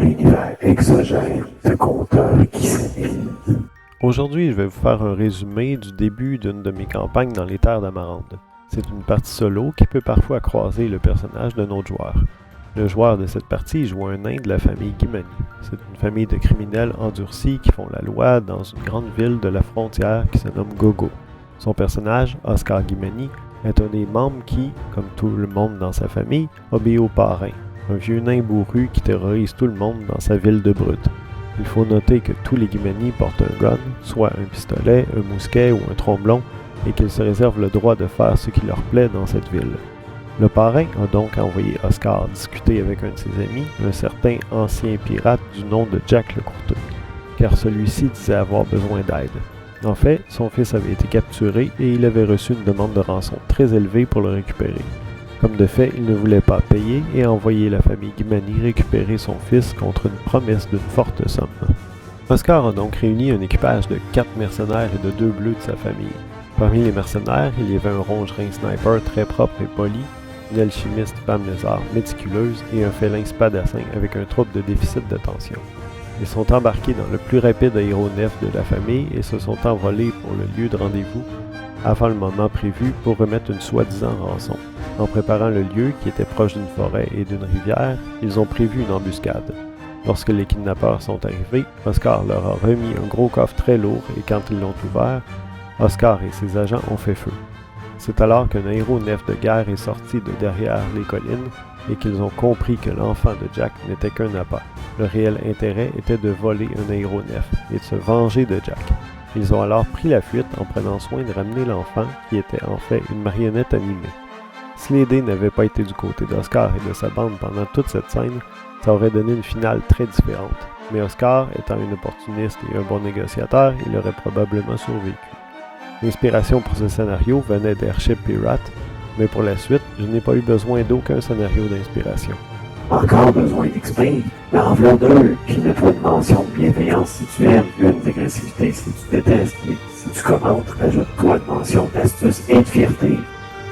univers exogène de conteurs qui s'élisent. Aujourd'hui, je vais vous faire un résumé du début d'une de mes campagnes dans les terres d'Amarande. C'est une partie solo qui peut parfois croiser le personnage d'un autre joueur. Le joueur de cette partie joue un nain de la famille Guimani. C'est une famille de criminels endurcis qui font la loi dans une grande ville de la frontière qui se nomme Gogo. Son personnage, Oscar Guimani, est un des membres qui, comme tout le monde dans sa famille, obéit au parrain, un vieux nain bourru qui terrorise tout le monde dans sa ville de Brut. Il faut noter que tous les Guimani portent un gun, soit un pistolet, un mousquet ou un tromblon, et qu'ils se réservent le droit de faire ce qui leur plaît dans cette ville. Le parrain a donc envoyé Oscar discuter avec un de ses amis, un certain ancien pirate du nom de Jack le Courteux, car celui-ci disait avoir besoin d'aide. En fait, son fils avait été capturé et il avait reçu une demande de rançon très élevée pour le récupérer. Comme de fait, il ne voulait pas payer et a envoyé la famille Guimani récupérer son fils contre une promesse d'une forte somme. Oscar a donc réuni un équipage de 4 mercenaires et de 2 bleus de sa famille. Parmi les mercenaires, il y avait un rongerin sniper très propre et poli, une alchimiste femme lézard méticuleuse et un félin spadassin avec un trouble de déficit d'attention. Ils sont embarqués dans le plus rapide aéronef de la famille et se sont envolés pour le lieu de rendez-vous avant le moment prévu pour remettre une soi-disant rançon. En préparant le lieu, qui était proche d'une forêt et d'une rivière, ils ont prévu une embuscade. Lorsque les kidnappeurs sont arrivés, Oscar leur a remis un gros coffre très lourd et quand ils l'ont ouvert, Oscar et ses agents ont fait feu. C'est alors qu'un aéronef de guerre est sorti de derrière les collines et qu'ils ont compris que l'enfant de Jack n'était qu'un appât. Le réel intérêt était de voler un aéronef et de se venger de Jack. Ils ont alors pris la fuite en prenant soin de ramener l'enfant, qui était en fait une marionnette animée. Si les dés n'avaient pas été du côté d'Oscar et de sa bande pendant toute cette scène, ça aurait donné une finale très différente. Mais Oscar, étant un opportuniste et un bon négociateur, il aurait probablement survécu. L'inspiration pour ce scénario venait d'Airship Pirate, mais pour la suite, je n'ai pas eu besoin d'aucun scénario d'inspiration. Encore besoin d'XP? L'enveloppe 2, puis de toi de mention de bienveillance si tu aimes, une d'agressivité si tu détestes, et si tu commentes, ajoute-toi de mention d'astuce et de fierté.